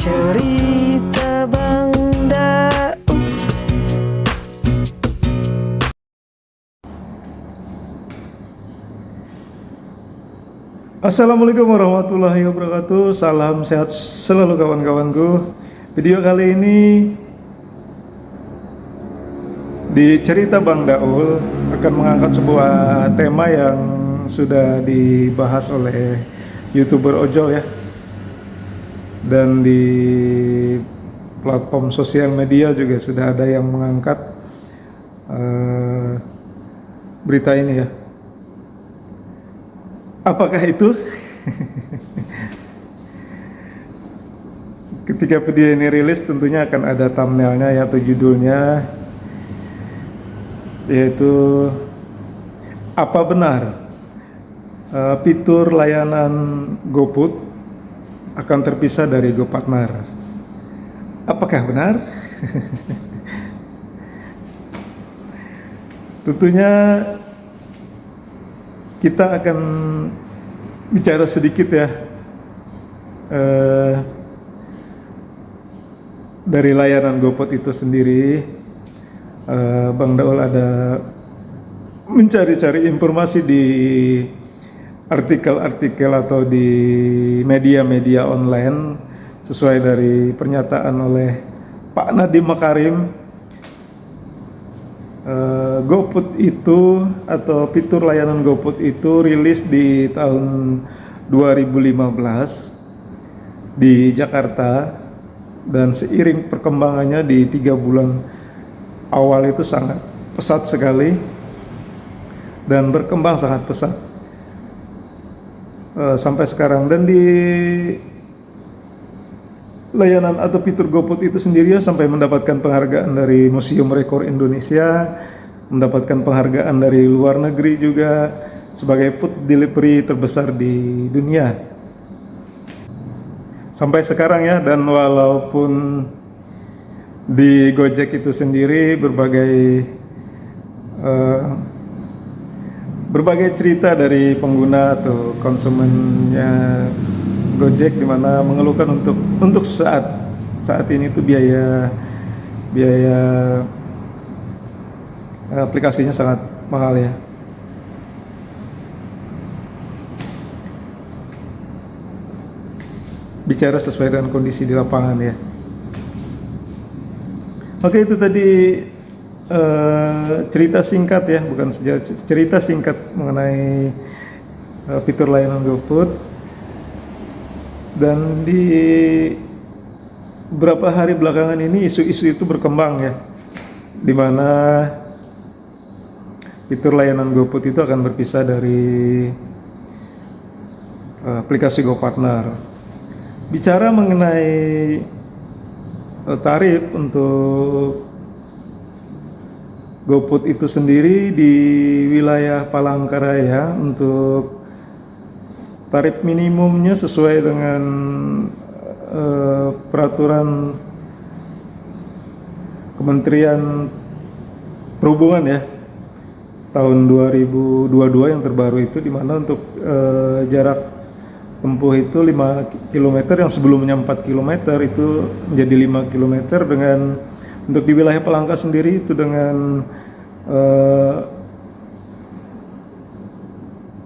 Cerita Bang Daud. Assalamualaikum warahmatullahi wabarakatuh. Salam sehat selalu kawan-kawanku. Video kali ini di cerita Bang Daul akan mengangkat sebuah tema yang sudah dibahas oleh YouTuber ojol ya, dan di platform sosial media juga sudah ada yang mengangkat berita ini ya. Apakah itu? Ketika video ini rilis tentunya akan ada thumbnailnya ya, atau judulnya, yaitu apa benar fitur layanan GoFood akan terpisah dari GoPartner? Apakah benar? Tentunya kita akan bicara sedikit ya dari layanan GoFood itu sendiri. Bang Daul ada mencari-cari informasi di artikel-artikel atau di media-media online sesuai dari pernyataan oleh Pak Nadiem Makarim. GoFood itu atau fitur layanan GoFood itu rilis di tahun 2015 di Jakarta, dan seiring perkembangannya di 3 bulan awal itu sangat pesat sekali dan berkembang sangat pesat sampai sekarang. Dan di layanan atau fitur GoFood itu sendiri sampai mendapatkan penghargaan dari Museum Rekor Indonesia, mendapatkan penghargaan dari luar negeri juga sebagai food delivery terbesar di dunia sampai sekarang ya. Dan walaupun di Gojek itu sendiri berbagai cerita dari pengguna atau konsumennya Gojek, di mana mengeluhkan untuk saat ini tuh biaya aplikasinya sangat mahal ya. Bicara sesuai dengan kondisi di lapangan ya. Oke, itu tadi cerita singkat ya, bukan cerita singkat mengenai fitur layanan GoFood. Dan di beberapa hari belakangan ini isu-isu itu berkembang ya, di mana fitur layanan GoFood itu akan berpisah dari aplikasi GoPartner. Bicara mengenai tarif untuk GoFood itu sendiri di wilayah Palangkaraya, untuk tarif minimumnya sesuai dengan peraturan Kementerian Perhubungan ya tahun 2022 yang terbaru itu, di mana untuk jarak tempuh itu 5 km yang sebelumnya 4 km itu menjadi 5 km, dengan untuk di wilayah Palangka sendiri itu dengan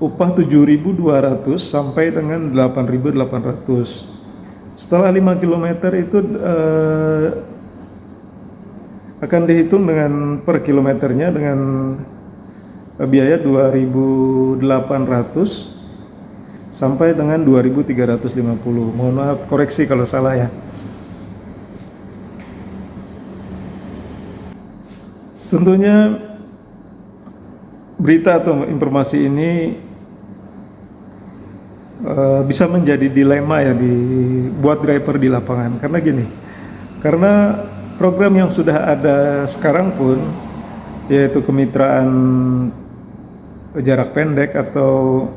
upah 7.200 sampai dengan 8.800. Setelah 5 km itu akan dihitung dengan per kilometernya dengan biaya 2.800 sampai dengan 2.350. Mohon maaf koreksi kalau salah ya. Tentunya berita atau informasi ini bisa menjadi dilema ya buat driver di lapangan. Karena gini, karena program yang sudah ada sekarang pun, yaitu kemitraan jarak pendek atau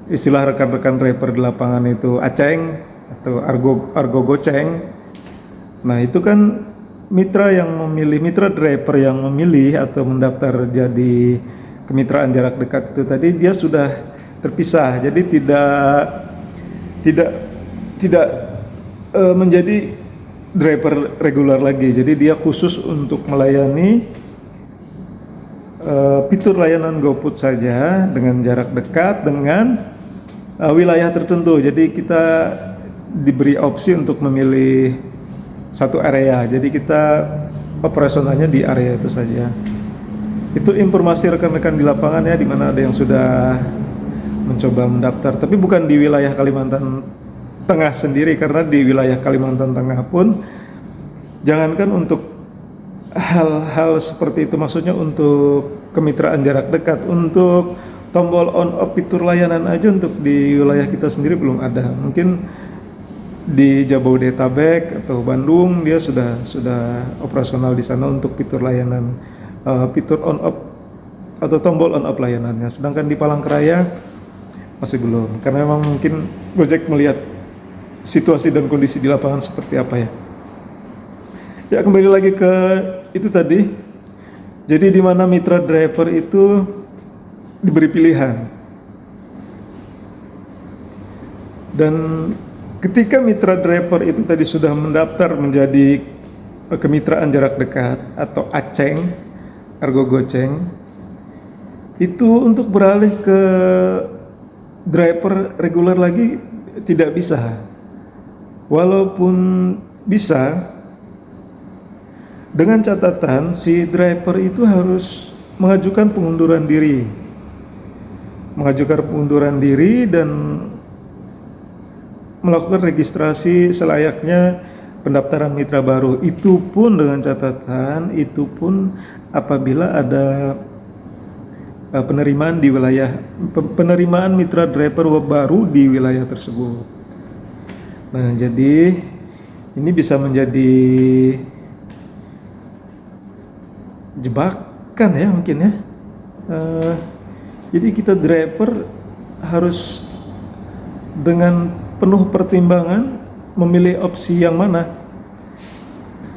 istilah rekan-rekan driver di lapangan itu aceng atau argo goceng. Nah itu kan mitra driver yang memilih atau mendaftar jadi kemitraan jarak dekat itu tadi, dia sudah terpisah. Jadi tidak menjadi driver reguler lagi. Jadi dia khusus untuk melayani fitur layanan GoFood saja dengan jarak dekat dengan wilayah tertentu. Jadi kita diberi opsi untuk memilih satu area. Jadi kita operasionalnya di area itu saja. Itu informasi rekan-rekan di lapangan ya, di mana ada yang sudah mencoba mendaftar. Tapi bukan di wilayah Kalimantan Tengah sendiri, karena di wilayah Kalimantan Tengah pun jangankan untuk hal-hal seperti itu, maksudnya untuk kemitraan jarak dekat, untuk tombol on off fitur layanan aja untuk di wilayah kita sendiri belum ada. Mungkin di Jabodetabek atau Bandung dia sudah operasional di sana untuk fitur layanan fitur on off atau tombol on off layanannya. Sedangkan di Palangkaraya masih belum, karena memang mungkin Gojek melihat situasi dan kondisi di lapangan seperti apa ya. Ya, kembali lagi ke itu tadi. Jadi di mana mitra driver itu diberi pilihan. Dan ketika mitra driver itu tadi sudah mendaftar menjadi kemitraan jarak dekat atau ACENG, Argo Goceng, itu untuk beralih ke driver reguler lagi tidak bisa. Walaupun bisa, dengan catatan si driver itu harus mengajukan pengunduran diri dan melakukan registrasi selayaknya pendaftaran mitra baru. Itu pun dengan catatan, itu pun apabila ada penerimaan mitra driver baru di wilayah tersebut. Nah, jadi ini bisa menjadi jebakan ya mungkin ya. Jadi kita driver harus dengan penuh pertimbangan memilih opsi yang mana.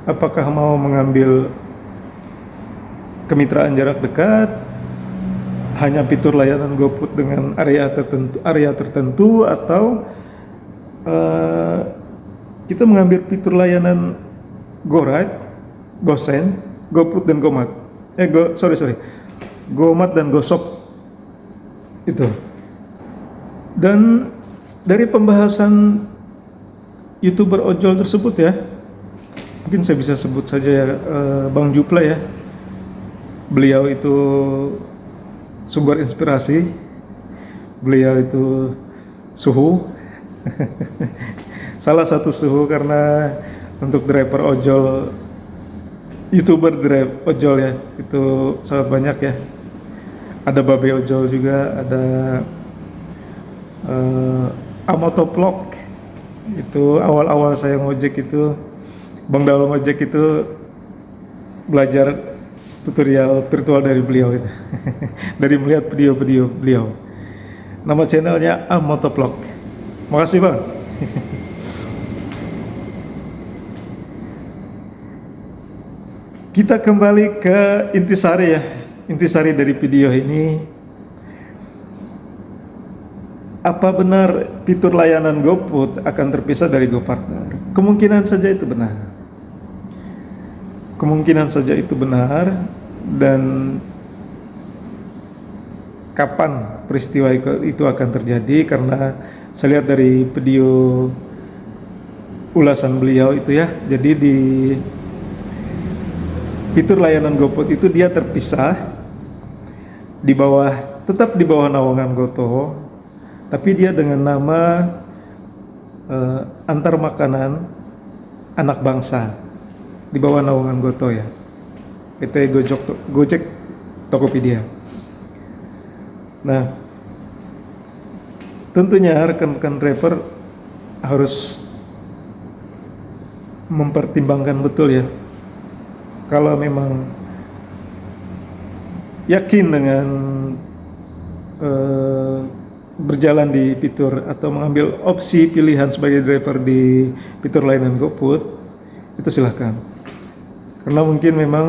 Apakah mau mengambil kemitraan jarak dekat, hanya fitur layanan GoFood dengan area tertentu, atau kita mengambil fitur layanan GoRide, GoSend, GoFood dan GoMart. GoMart dan GoShop itu. Dan dari pembahasan YouTuber ojol tersebut ya, mungkin saya bisa sebut saja ya, Bang Jupla ya. Beliau itu sumber inspirasi, beliau itu suhu, salah satu suhu, karena untuk driver ojol, YouTuber driver ojol ya, itu sangat banyak ya. Ada Babe Ojol juga, ada Amotovlog, itu awal-awal saya ngojek itu, Bang Daul ngojek itu belajar tutorial virtual dari beliau itu. Dari melihat video-video beliau. Nama channelnya Amotovlog. Makasih Bang. Kita kembali ke intisari ya. Intisari dari video ini. Apa benar fitur layanan GoFood akan terpisah dari GoPartner? Kemungkinan saja itu benar. Dan kapan peristiwa itu akan terjadi, karena saya lihat dari video ulasan beliau itu ya. Jadi di fitur layanan GoFood itu dia terpisah tetap di bawah naungan GoTo, tapi dia dengan nama antar makanan anak bangsa di bawah naungan GoTo ya, PT Gojek Tokopedia. Nah, tentunya rekan-rekan driver harus mempertimbangkan betul ya. Kalau memang yakin dengan berjalan di fitur atau mengambil opsi pilihan sebagai driver di fitur layanan GoFood, itu silahkan. Karena mungkin memang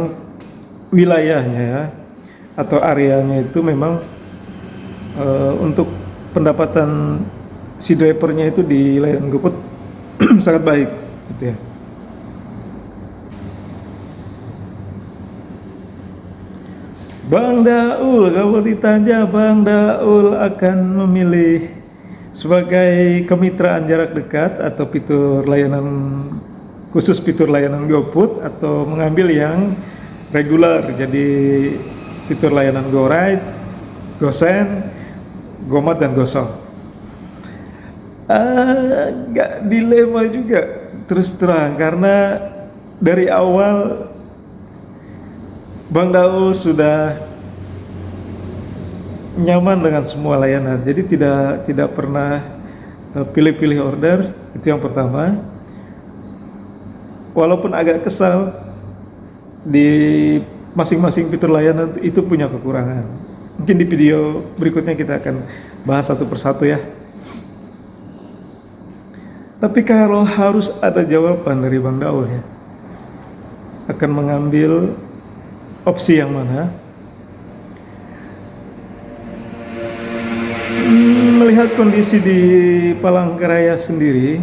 wilayahnya ya, atau areanya itu memang untuk pendapatan si drivernya itu di layanan GoFood sangat baik. gitu ya. Bang Daul, kalau ditanya Bang Daul akan memilih sebagai kemitraan jarak dekat atau fitur layanan khusus, fitur layanan GoFood, atau mengambil yang regular jadi fitur layanan GoRide, GoSend, GoMart dan GoShop. Agak dilema juga terus terang, karena dari awal Bang Daul sudah nyaman dengan semua layanan, jadi tidak pernah pilih-pilih order. Itu yang pertama. Walaupun agak kesal, di masing-masing fitur layanan itu punya kekurangan. Mungkin di video berikutnya kita akan bahas satu persatu ya. Tapi kalau harus ada jawaban dari Bang Daul ya, akan mengambil opsi yang mana? Melihat kondisi di Palangkaraya sendiri,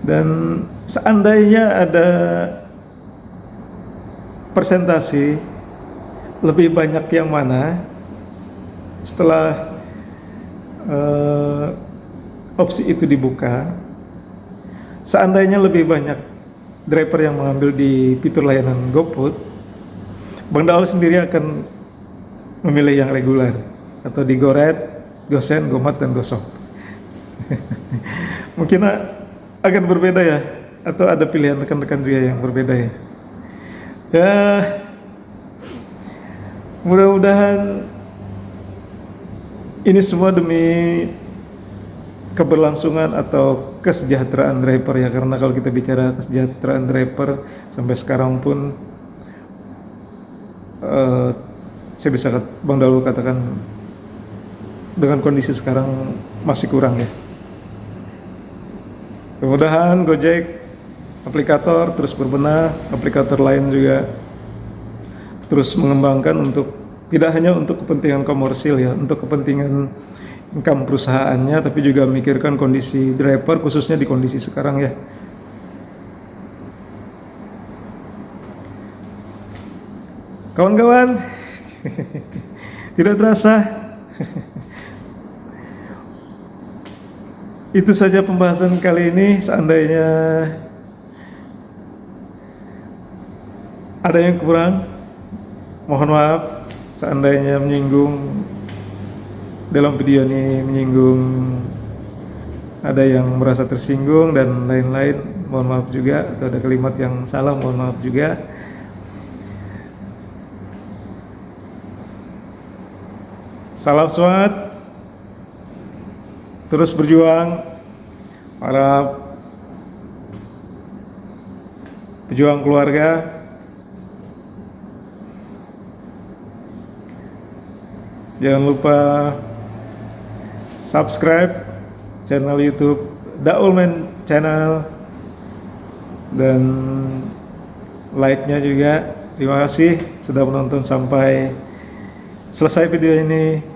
dan seandainya ada persentase lebih banyak yang mana setelah opsi itu dibuka, seandainya lebih banyak driver yang mengambil di fitur layanan GoFood, Bang Daul sendiri akan memilih yang reguler atau di GoRide, GoSend, GoMart dan GoShop. Mungkin akan berbeda ya, atau ada pilihan rekan-rekan juga yang berbeda ya. Ya, mudah-mudahan ini semua demi keberlangsungan atau kesejahteraan driver ya, karena kalau kita bicara kesejahteraan driver sampai sekarang pun saya bisa Bang Daul katakan dengan kondisi sekarang masih kurang ya. Mudah-mudahan Gojek aplikator terus berbenah, aplikator lain juga terus mengembangkan untuk tidak hanya untuk kepentingan komersil ya, untuk kepentingan income perusahaannya, tapi juga memikirkan kondisi driver khususnya di kondisi sekarang ya. Kawan-kawan, tidak terasa itu saja pembahasan kali ini. Seandainya ada yang kurang, mohon maaf. Seandainya menyinggung dalam video ini, menyinggung, ada yang merasa tersinggung dan lain-lain, mohon maaf juga. Atau ada kalimat yang salah, mohon maaf juga. Salam semangat, terus berjuang para pejuang keluarga. Jangan lupa subscribe channel YouTube Daulman Channel dan like-nya juga. Terima kasih sudah menonton sampai selesai video ini.